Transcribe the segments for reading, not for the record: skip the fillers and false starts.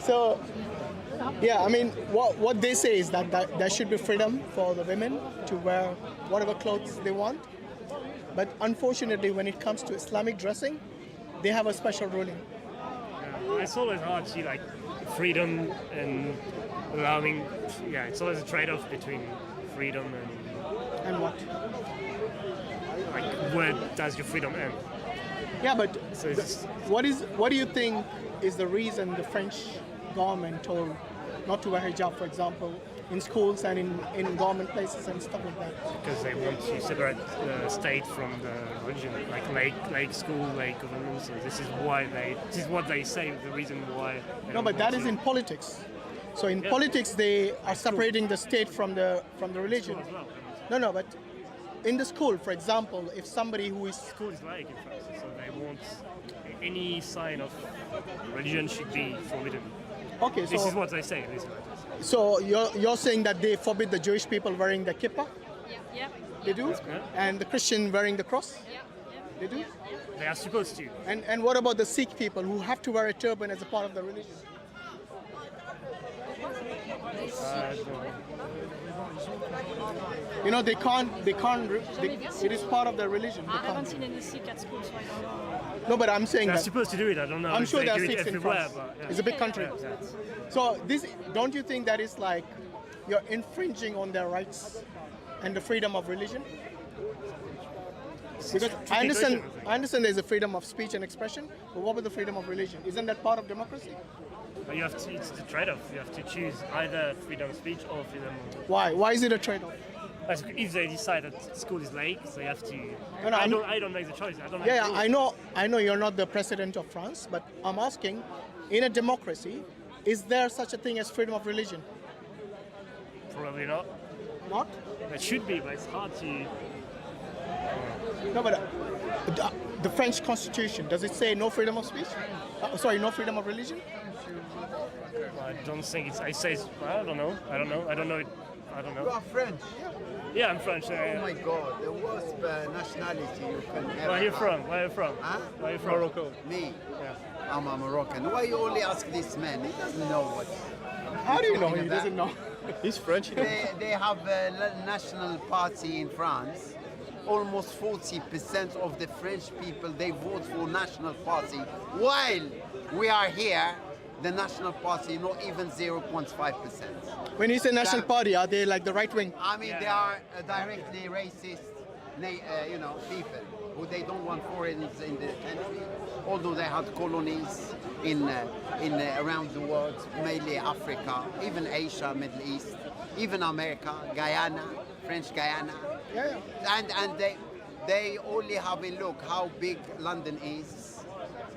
So, yeah, I mean, what they say is that there should be freedom for the women to wear whatever clothes they want. But unfortunately, when it comes to Islamic dressing, they have a special ruling. Yeah, it's always hard to see like freedom and allowing. Yeah, it's always a trade-off between freedom And what? like where does your freedom end? Yeah, but So it's, what do you think is the reason the French government told not to wear hijab, for example, in schools and in government places and stuff like that? because they want to separate the state from the religion, like lake school, lake government. So this is what they say. The reason why. They No, don't but that want is to- in politics. So in Yeah. politics, they are separating the state from the religion. School as well. No, but in the school, for example, if somebody who is School is like in France, so they want any sign of religion should be forbidden. okay, This is so what they say. This is what they say. so you're saying that they forbid the Jewish people wearing the kippah? Yeah. They do, Yeah. and the Christian wearing the cross? They do. They are supposed to. And what about the Sikh people who have to wear a turban as a part of the religion? You know, they can't. It is part of their religion. They I haven't can't. seen any Sikh at school, so I don't know. No, but I'm saying They're that. supposed to do it. I don't know. I'm if sure they there are do it Sikhs in everywhere, France. but yeah. It's a big country. Yeah, that's- So this, don't you think that is like you're infringing on their rights and the freedom of religion? Because I understand there's a freedom of speech and expression, but what about the freedom of religion? Isn't that part of democracy? But you have to. It's the trade-off. You have to choose either freedom of speech or freedom of. Why? Why is it a trade-off? If they decide that school is late, they have to. No, I don't make the choice. I don't. make Yeah, the yeah, rules. I know you're not the president of France, but I'm asking, in a democracy, is there such a thing as freedom of religion? Probably not. Not? It should be, but it's hard to. No, but the French Constitution, does it say no freedom of speech? Sorry, no freedom of religion? I don't think it's. I say. I don't know. I don't know. I don't know. I don't You know. are French. Yeah, I'm French. Oh my God, the worst nationality you can ever. Where are you have. from? Where are you from? Huh? Where are you from? Morocco. Me. Yeah. I'm a Moroccan. Why you only ask this man? He doesn't know what. How do you know? talking He about. doesn't know. He's French. They have a national party in France. Almost 40% of the French people, they vote for national party. While we are here, the national party not even 0.5%. When you say national Damn. party, are they like the right wing? I mean, they are directly racist, people who they don't want foreigners in the country, although they had colonies in around the world, mainly Africa, even Asia, Middle East, even America, Guyana, French Guyana. Yeah. And they only have a look how big London is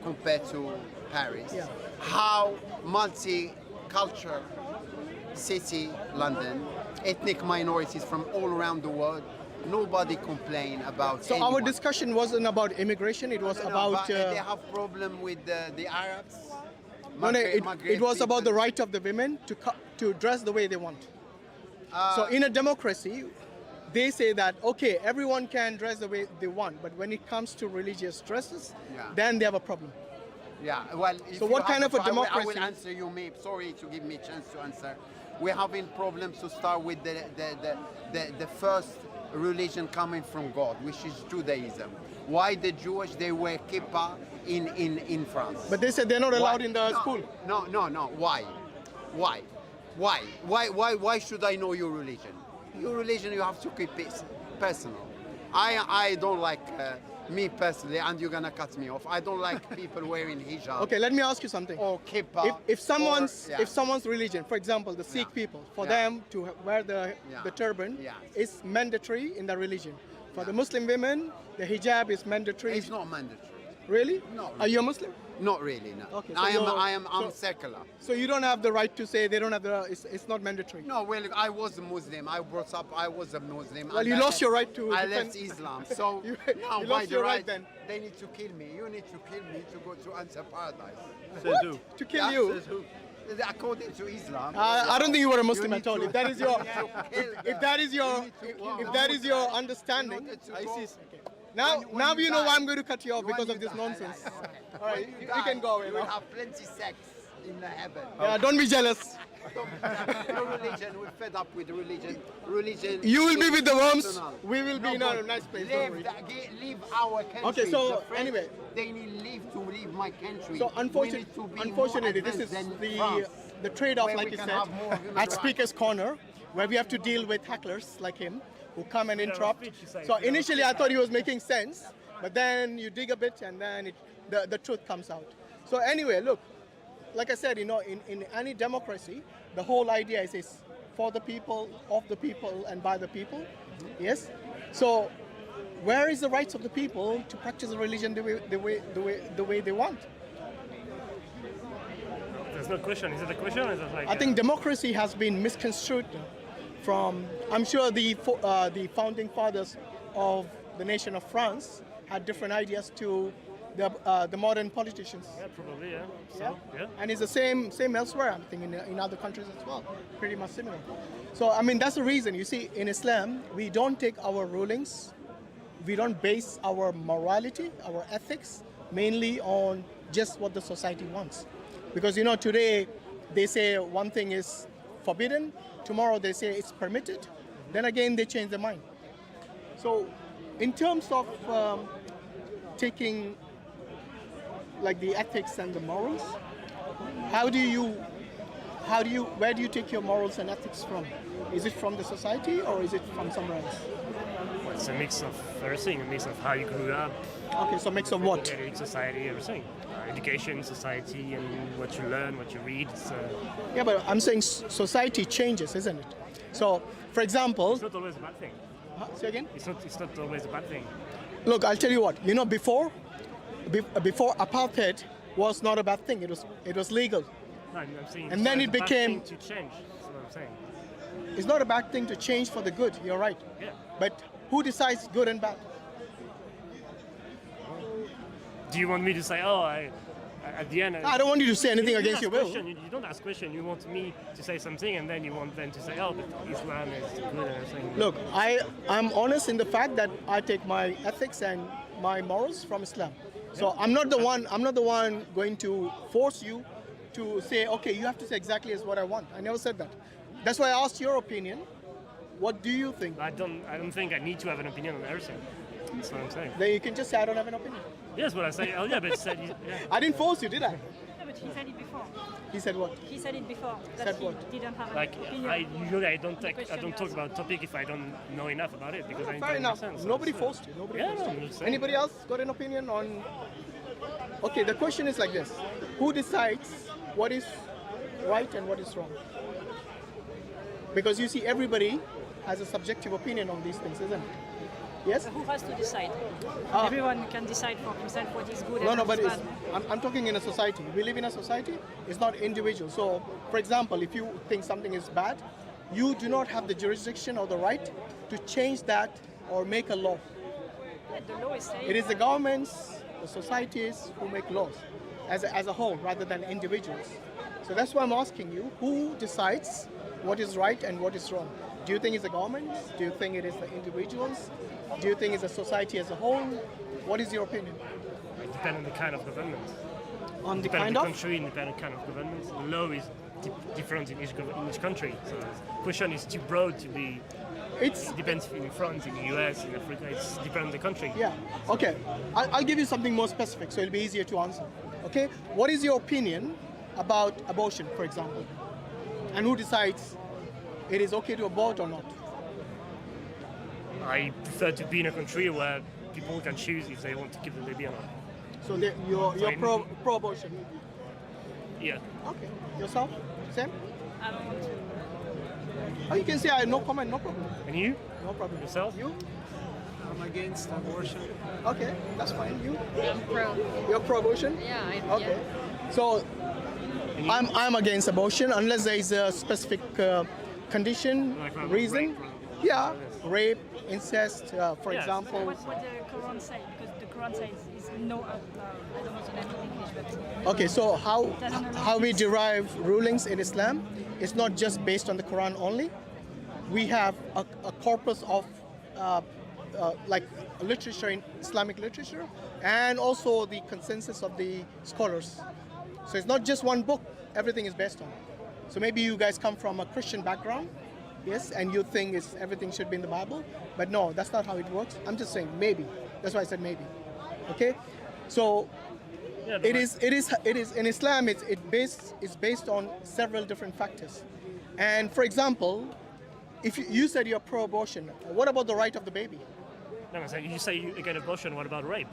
compared to Paris. Yeah. How multicultural city London, ethnic minorities from all around the world. Nobody complain about. So anyone. our discussion wasn't about immigration, it was No, about... but they have problem with the Arabs. No, it Maghreb was about the people. right of the women to dress the way they want. So in a democracy, they say that, okay, everyone can dress the way they want, but when it comes to religious dresses, Yeah. then they have a problem. Yeah, well. if So you what have kind of a I will democracy- answer you, me. Sorry to give me a chance to answer. We're having problems to start with the first religion coming from God, which is Judaism. Why the Jewish they wear kippah in France? But they said they're not allowed in the no, school. No. Why should I know your religion? Your religion, you have to keep it personal. I don't like me personally, and you're gonna cut me off. I don't like people wearing hijab. Okay, let me ask you something. Or kippah. If someone's or- yeah. if someone's religion, for example, the Sikh Yeah. people, for Yeah. them to wear the Yeah. turban Yeah. is mandatory in their religion. For the Yeah. Muslim women, the hijab is mandatory. It's not mandatory. Really? No. Are you a Muslim? Not really, no. Okay, so I'm so- secular. So you don't have the right to say they don't have the. It's not mandatory. No, well, I was a Muslim. I brought up, I was a Muslim. Well, and you I lost left- your right to I defend- left Islam. So, You- now you by lost the your right then. they need to kill me. You need to kill me to go to answer paradise. To kill Yeah? you. According to Islam. I don't think you were a Muslim need at all. to- If that is your, you need to kill if that is your, You need to kill if that is your in understanding, order to I go- see. Now, when now you you know why die- I'm going to cut you off when because you of this die- nonsense. okay. All right, When you die, can go away You will now. have plenty sex. in heaven. Yeah, don't be jealous. No religion. We're fed up with religion. Religion. You will be with the worms. personal. We will be in but a nice place. Don't worry. Leave our country. Okay, so The French, anyway. they need leave my country. So We need to be unfortunately, more this is advanced than France, the trade-off, where like we you can said, have more human at rights. Speaker's Corner, where we have to deal with hecklers like him who come and interrupt. speech, you say. So initially, I thought he was making sense, but then you dig a bit, and then the truth comes out. So anyway, look, like I said, in any democracy, the whole idea is for the people, of the people, and by the people. Yes. So where is the rights of the people to practice the religion the way they want? There's no question. Is it a question or is it like... I think democracy has been misconstrued from, I'm sure the founding fathers of the nation of France had different ideas to the modern politicians. Yeah, probably, yeah. So, yeah. And it's the same elsewhere, I think, in other countries as well, pretty much similar. So, I mean, that's the reason. You see, in Islam, we don't take our rulings, we don't base our morality, our ethics, mainly on just what the society wants. Because, today they say one thing is forbidden, tomorrow they say it's permitted, then again they change their mind. So, in terms of taking like the ethics and the morals, where do you take your morals and ethics from? Is it from the society or is it from somewhere else? Well, it's a mix of everything, a mix of how you grew up, Okay, so mix of what? society, everything. Education, society, and what you learn, what you read. Yeah, but I'm saying society changes, isn't it? So, for example, It's not always a bad thing. say again? It's not always a bad thing. Look, I'll tell you what. Before apartheid was not a bad thing. It was legal. No, I'm saying And then it's it a bad became- thing to change. That's what I'm saying. It's not a bad thing to change for the good. You're right. Yeah. But who decides good and bad? Do you want me to say, at the end... I don't want you to say anything against ask your will. question. You don't ask question. You want me to say something, and then you want them to say, but Islam is good and everything. Look, I'm honest in the fact that I take my ethics and my morals from Islam. So I'm not the one going to force you to say, okay, you have to say exactly as what I want. I never said that. That's why I asked your opinion. What do you think? I don't think I need to have an opinion on everything. That's what I'm saying. Then you can just say I don't have an opinion. Yes, what I say. Oh, yeah, but said, yeah. I didn't force you, did I? No, but he said it before. He said what? He said it before. That Said he what? didn't have Like an opinion. I don't question talk was- about topic if I don't know enough about it because I Fair enough. understand. So Nobody it's, forced you. Nobody Yeah, forced no, you. I'm just saying. Anybody else got an opinion on? Okay, the question is like this: who decides what is right and what is wrong? Because you see, everybody has a subjective opinion on these things, isn't it? Yes. Who has to decide? Ah. Everyone can decide for himself what is good No, and no, what but is it's, bad. I'm talking in a society. We live in a society. It's not individual. So, for example, if you think something is bad, you do not have the jurisdiction or the right to change that or make a law. Yeah, the law is saying It is the governments, the societies who make laws as a whole rather than individuals. So that's why I'm asking you, who decides what is right and what is wrong? Do you think it's the government? Do you think it is the individuals? Do you think it's the society as a whole? What is your opinion? It depends on the kind of government. On the Depends kind on the of? country, independent kind of government. The law is different in each country. So the question is too broad to be. It's, It depends in France, in the US, in Africa. It's depends on the country. yeah, okay. I'll give you something more specific so it'll be easier to answer. Okay? What is your opinion about abortion, for example? And who decides it is okay to abort or not? I prefer to be in a country where people can choose if they want to keep the baby or not. So you're Fine. pro-abortion. Yeah. Okay. Yourself? Same? I don't want to. Oh, you can say I no comment, no problem. And you? No problem. Yourself? You? I'm against abortion. Okay, that's fine. You? I'm pro. You're pro-abortion? Yeah, Okay. So I'm against abortion unless there is a specific condition, Like reason. rape, Yeah, rape, incest, for Yeah. example. What the Quran says, because the Quran says is no. I don't know the name in English, but Okay, so Doesn't allow how we this. derive rulings in Islam is not just based on the Quran only. We have a corpus of like literature in Islamic literature, and also the consensus of the scholars. So it's not just one book. everything is based on. So maybe you guys come from a Christian background, yes, and you think everything should be in the Bible, but no, that's not how it works. I'm just saying maybe. That's why I said maybe. Okay, so Yeah, but it is in Islam. It's based on several different factors, and for example, if you said you're pro-abortion, what about the right of the baby? No, so you say you're against abortion. What about rape?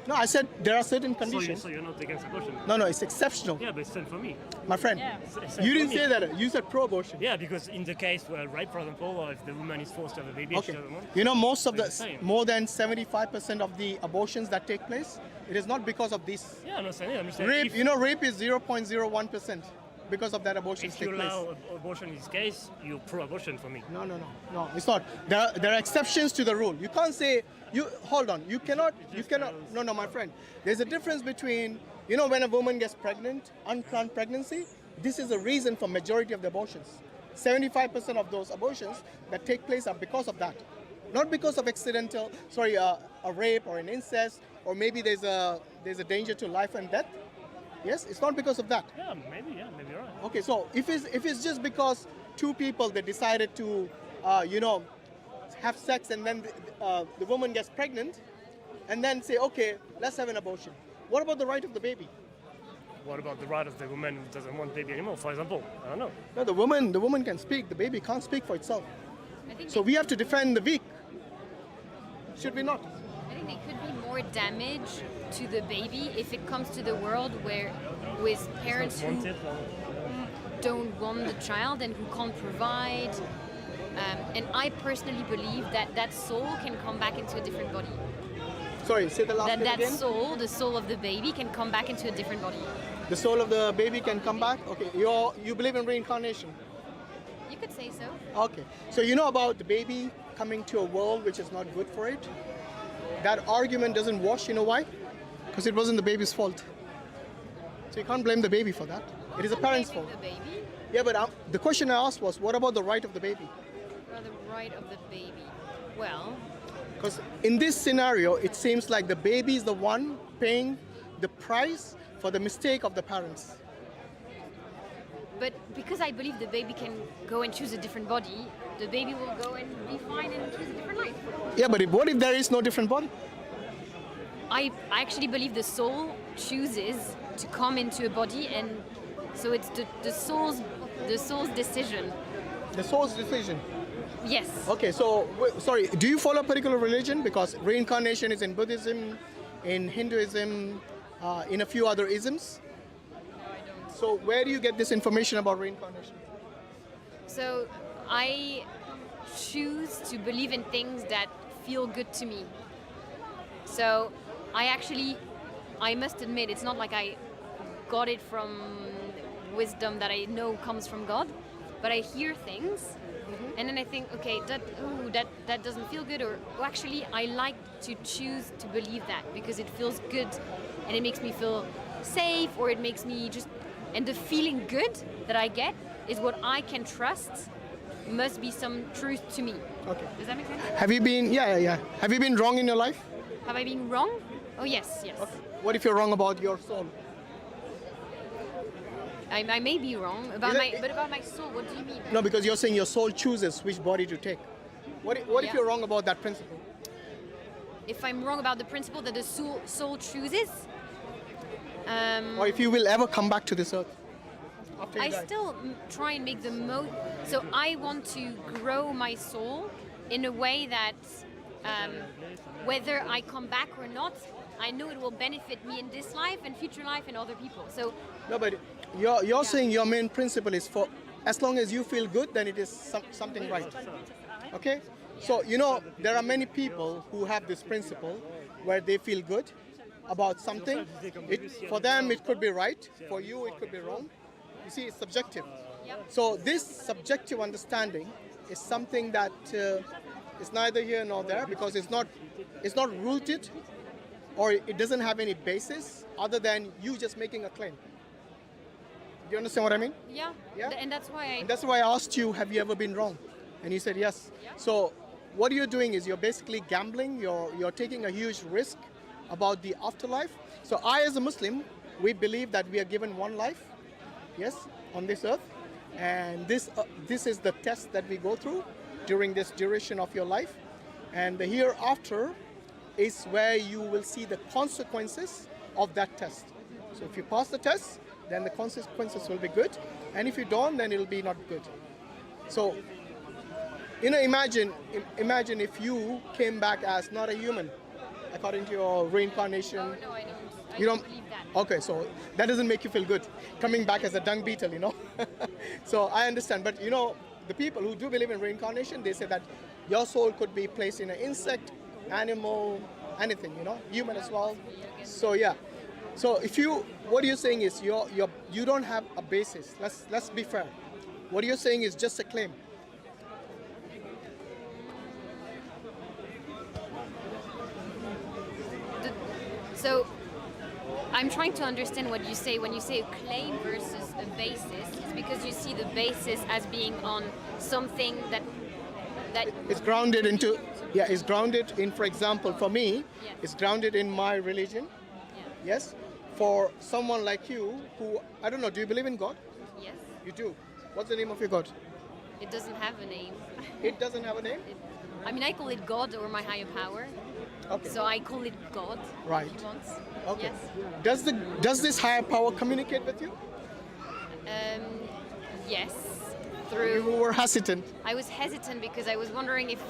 No, I said there are certain So, conditions. so you're not against abortion? No, it's exceptional. Yeah, but it's same for me. My friend, Yeah. you didn't say that. You said pro-abortion. Yeah, because in the case where rape, for example, or if the woman is forced to have a baby, Okay. she doesn't want. You know, most of It's the same. more than 75% of the abortions that take place, it is not because of this. Yeah, I'm not saying. I'm just saying. Rape, if, you know, rape is 0.01% because of that abortions if take you place. allow abortion in this case, you're pro-abortion for me. No, it's not. There are exceptions to the rule. You can't say, hold on, you cannot, no, my friend. There's a difference between, you know, when a woman gets pregnant, unplanned pregnancy, this is a reason for majority of the abortions. 75% of those abortions that take place are because of that. Not because of a rape or an incest, or maybe there's a danger to life and death. Yes, it's not because of that. Yeah, maybe you're right. Okay, so if it's just because two people they decided to, have sex and then the woman gets pregnant, and then say, okay, let's have an abortion. What about the right of the baby? What about the right of the woman who doesn't want baby anymore, for example? I don't know. No, the woman can speak. The baby can't speak for itself. I think, So we have to defend the weak. Should we not? I think there could be more damage to the baby if it comes to the world with parents who Wanted, don't want the child and who can't provide. And I personally believe that soul can come back into a different body. Sorry, say the last bit That again. soul, the soul of the baby, can come back into a different body. The soul of the baby can come back. Okay, you believe in reincarnation. You could say so. Okay, so you know about the baby coming to a world which is not good for it? That argument doesn't wash, you know why? Because it wasn't the baby's fault. So you can't blame the baby for that. It is a parent's fault. The baby, Yeah, but the question I asked was, what about the right of the baby? or the right of the baby. Well, Because in this scenario, it seems like the baby is the one paying the price for the mistake of the parents. but because I believe the baby can go and choose a different body, the baby will go and be fine and choose a different life. Yeah, but what if there is no different body? I actually believe the soul chooses to come into a body, and so it's the soul's decision. The soul's decision. Yes. Okay, so, sorry, do you follow a particular religion? Because reincarnation is in Buddhism, in Hinduism, in a few other isms. So where do you get this information about reincarnation? So I choose to believe in things that feel good to me. So I must admit, it's not like I got it from wisdom that I know comes from God, but I hear things and then I think, okay, that doesn't feel good, or actually I like to choose to believe that because it feels good and it makes me feel safe, or it makes me just, and the feeling good that I get is what I can trust must be some truth to me. Okay. Does that make sense? Have you been, yeah. Have you been wrong in your life? Have I been wrong? Oh yes. What if you're wrong about your soul? I may be wrong about but about my soul. What do you mean? No, because you're saying your soul chooses which body to take. What if Yeah. you're wrong about that principle? If I'm wrong about the principle that the soul chooses, Or if you will ever come back to this earth? After you I die? still try and make the most. So I want to grow my soul in a way that whether I come back or not, I know it will benefit me in this life and future life and other people. So No, but you're saying your main principle is for as long as you feel good, then it is something right. Okay? So, you know, there are many people who have this principle where they feel good about something. For them, it could be right. For you, it could be wrong. You see, it's subjective. So this subjective understanding is something that is neither here nor there, because it's not rooted, or it doesn't have any basis other than you just making a claim. Do you understand what I mean? yeah, Yeah. and that's why And that's why I asked you, have you ever been wrong? And you said yes. So what you're doing is you're basically gambling. You're taking a huge risk about the afterlife. So I, as a Muslim, we believe that we are given one life, yes, on this earth. And this is the test that we go through during this duration of your life. And the hereafter is where you will see the consequences of that test. So if you pass the test, then the consequences will be good. And if you don't, then it'll be not good. So, imagine if you came back as not a human, according to your reincarnation. Oh, no, I don't. You don't don't believe that. Okay, so that doesn't make you feel good, coming back as a dung beetle, So I understand, but the people who do believe in reincarnation, they say that your soul could be placed in an insect, animal, anything, human as well. So yeah. So what you're saying is you don't have a basis. Let's be fair. What you're saying is just a claim. So I'm trying to understand what you say when you say a claim versus a basis. It's because you see the basis as being on something that It's grounded into, it's grounded in, for example, for me, Yes. it's grounded in my religion. Yeah. Yes. For someone like you who, I don't know, do you believe in God? Yes. You do. What's the name of your God? It doesn't have a name. It doesn't have a name? I call it God or my higher power. Okay. So I call it God. Right. If you want. Okay. Yes. Does this higher power communicate with you? Yes. You Through. were hesitant. I was hesitant because I was wondering if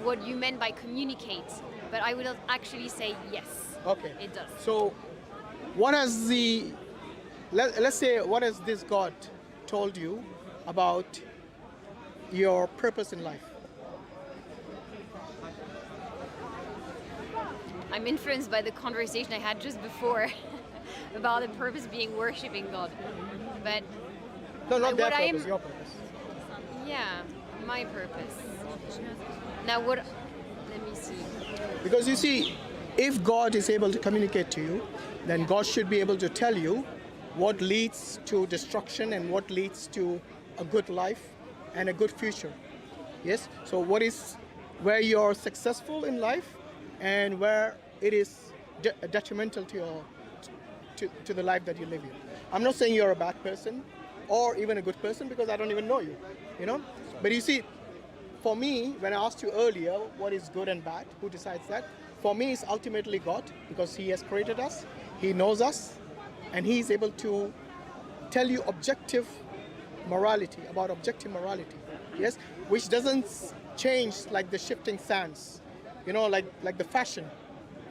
what you meant by communicate, but I would actually say yes. Okay. It does. So, what has let's say, what has this God told you about your purpose in life? I'm influenced by the conversation I had just before about the purpose being worshipping God. But No, not their what I purpose, am- your purpose. yeah, my purpose. Now let me see. Because you see, if God is able to communicate to you, then God should be able to tell you what leads to destruction and what leads to a good life and a good future. Yes? So what is where you're successful in life and where it is detrimental to your to the life that you live in. I'm not saying you're a bad person or even a good person because I don't even know you, But you see, for me, when I asked you earlier what is good and bad, who decides that? For me, it's ultimately God because He has created us, He knows us, and He is able to tell you objective morality, yes, which doesn't change like the shifting sands, like the fashion.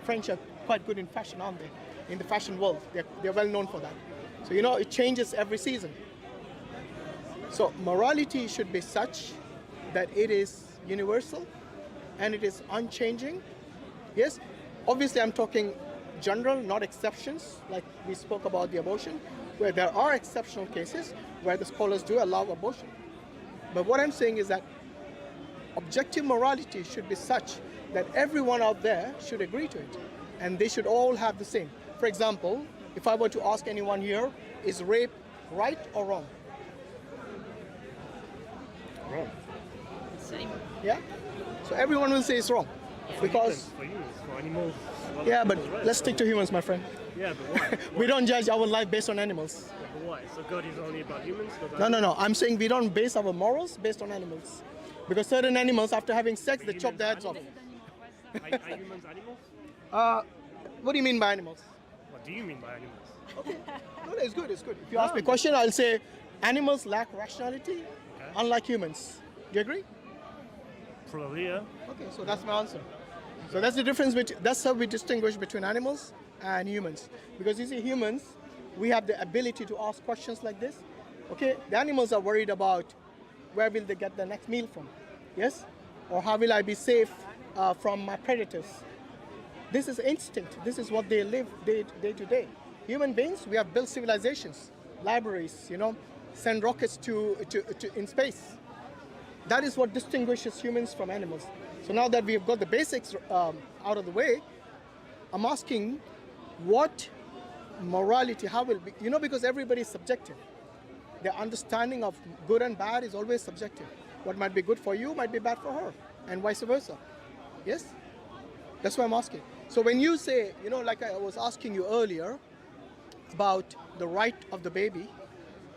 French are quite good in fashion, aren't they? In the fashion world, they're well known for that. So it changes every season. So morality should be such that it is universal and it is unchanging. Yes, obviously I'm talking general, not exceptions, like we spoke about the abortion, where there are exceptional cases where the scholars do allow abortion. But what I'm saying is that objective morality should be such that everyone out there should agree to it, and they should all have the same. For example, if I were to ask anyone here, is rape right or wrong? Wrong. Same. Yeah? So everyone will say it's wrong. Because, For humans, for animals. yeah, but let's stick to humans, my friend. Yeah, but why? We don't judge our life based on animals. But why? So God is only about humans? No. I'm saying we don't base our morals based on animals. Because certain animals, after having sex, they chop their heads off. Are humans animals? What do you mean by animals? What do you mean by animals? No, it's good. If you ask me a question, I'll say animals lack rationality, unlike humans. Do you agree? Probably, yeah. Okay, so that's my answer. So that's the difference. That's how we distinguish between animals and humans. Because you see, humans, we have the ability to ask questions like this. Okay, the animals are worried about where will they get the next meal from, yes? Or how will I be safe from my predators? This is instinct. This is what they live day to day. Human beings, we have built civilizations, libraries, send rockets to in space. That is what distinguishes humans from animals. So now that we've got the basics out of the way, I'm asking what morality, how will be, because everybody is subjective. The understanding of good and bad is always subjective. What might be good for you might be bad for her, and vice versa. Yes? That's why I'm asking. So when you say, like I was asking you earlier about the right of the baby,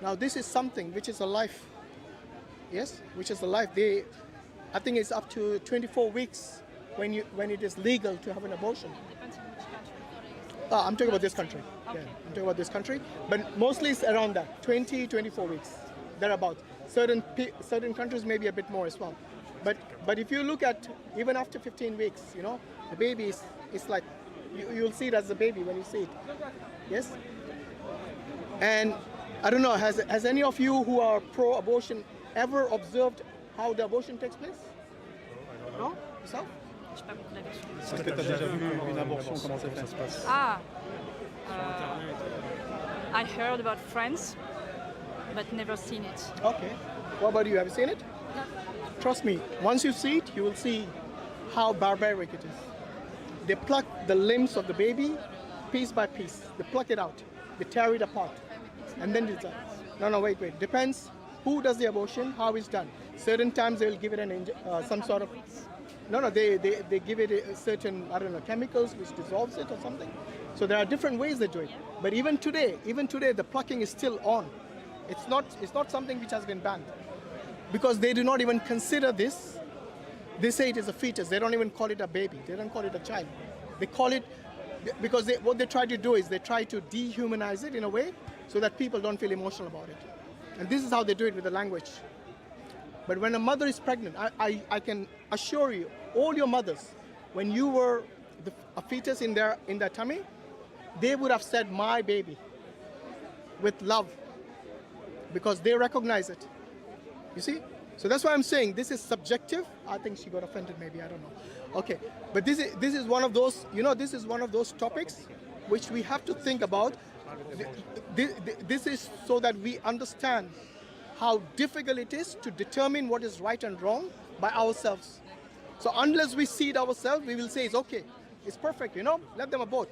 Now this is something which is a life. Yes, which is a life. I think it's up to 24 weeks when it is legal to have an abortion. Depends on which country. I'm talking about this country. Okay. Yeah, I'm talking about this country. But mostly it's around that, 24 weeks, thereabout. Certain countries maybe a bit more as well. But if you look at even after 15 weeks, the baby is like, you'll see it as a baby when you see it. Yes? And I don't know, has any of you who are pro-abortion ever observed how the abortion takes place? No? Yourself? Je sais pas beaucoup la version. Est-ce que tu as déjà vu une abortion, comment ça se passe? Ah, I heard about France, but never seen it. Okay. What about you? Have you seen it? No. Trust me, once you see it, you will see how barbaric it is. They pluck the limbs of the baby piece by piece. They pluck it out. They tear it apart. And then it's no, wait. Depends who does the abortion, how it's done. Certain times they will give it some sort of... No, they give it a certain, I don't know, chemicals which dissolves it or something. So there are different ways they do it. But even today, the plucking is still on. It's not something which has been banned. Because they do not even consider this. They say it is a fetus. They don't even call it a baby. They don't call it a child. They call it, because what they try to do is they try to dehumanize it in a way so that people don't feel emotional about it. And this is how they do it with the language. But when a mother is pregnant, I can assure you, all your mothers, when you were a fetus in their tummy, they would have said, my baby, with love, because they recognize it. You see? So that's why I'm saying this is subjective. I think she got offended maybe, I don't know. Okay, but this is one of those, this is one of those topics which we have to think about. This is so that we understand how difficult it is to determine what is right and wrong by ourselves. So unless we see it ourselves, we will say it's okay, it's perfect, let them abort.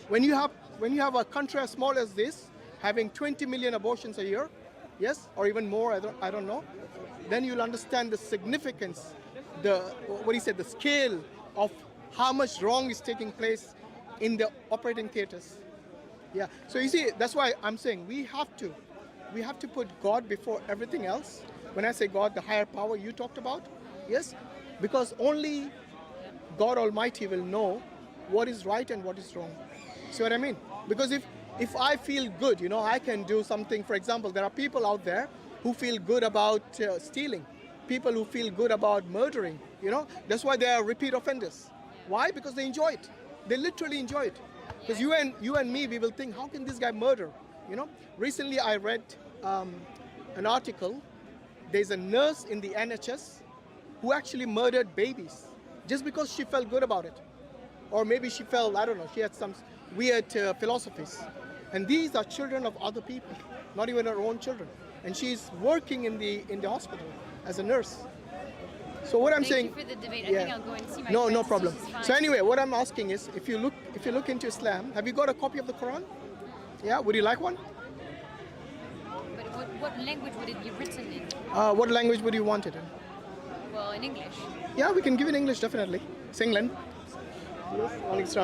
When you have a country as small as this, having 20 million abortions a year, yes, or even more, I don't know, then you'll understand the significance, the scale of how much wrong is taking place in the operating theaters. Yeah, so you see, that's why I'm saying we have to put God before everything else. When I say God, the higher power you talked about, yes, because only God Almighty will know what is right and what is wrong. See what I mean? Because if I feel good, I can do something. For example, there are people out there who feel good about stealing, people who feel good about murdering, That's why they are repeat offenders. Why? Because they enjoy it. They literally enjoy it. Because you and me, we will think, how can this guy murder? Recently I read an article. There's a nurse in the NHS who actually murdered babies just because she felt good about it. Or maybe she felt, I don't know, she had some weird philosophies. And these are children of other people, not even her own children. And she's working in the hospital as a nurse. So what I'm saying, Thank you for the debate. I think I'll go and see my no friends. problem. This is fine. So anyway, what I'm asking is, if you look into Islam, have you got a copy of the Quran? Yeah, would you like one? But what language would it be written in? What language would you want it in? Well, in English. Yeah, we can give it in English, definitely. It's England. Yes.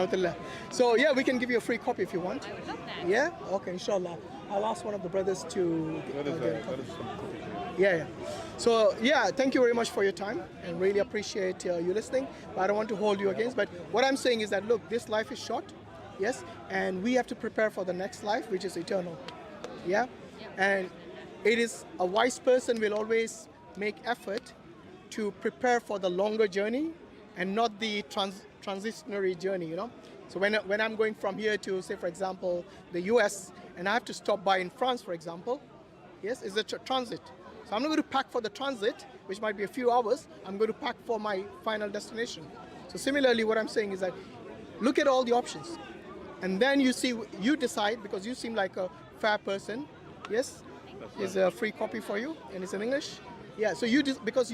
So yeah, we can give you a free copy if you want. I would love that. Yeah? Okay, inshallah. I'll ask one of the brothers to get a copy. Yeah. So yeah, thank you very much for your time and really appreciate you listening. But I don't want to hold you against. But what I'm saying is that, look, this life is short, yes, and we have to prepare for the next life, which is eternal. Yeah? And it is a wise person will always make effort to prepare for the longer journey and not the transitionary journey, So when I'm going from here to, say, for example, the US, and I have to stop by in France, for example, yes, it's a transit. So I'm not going to pack for the transit, which might be a few hours. I'm going to pack for my final destination. So similarly, what I'm saying is that look at all the options. And then you decide, because you seem like a fair person. Yes? Here's a free copy for you, and it's in English. Yeah, so because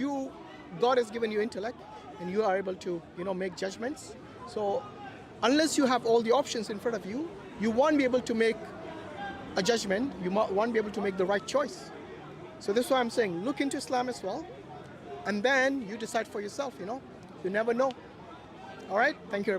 God has given you intellect, and you are able to, make judgments. So unless you have all the options in front of you, you won't be able to make a judgment. You won't be able to make the right choice. So that's why I'm saying, look into Islam as well, and then you decide for yourself, You never know. All right? Thank you very much.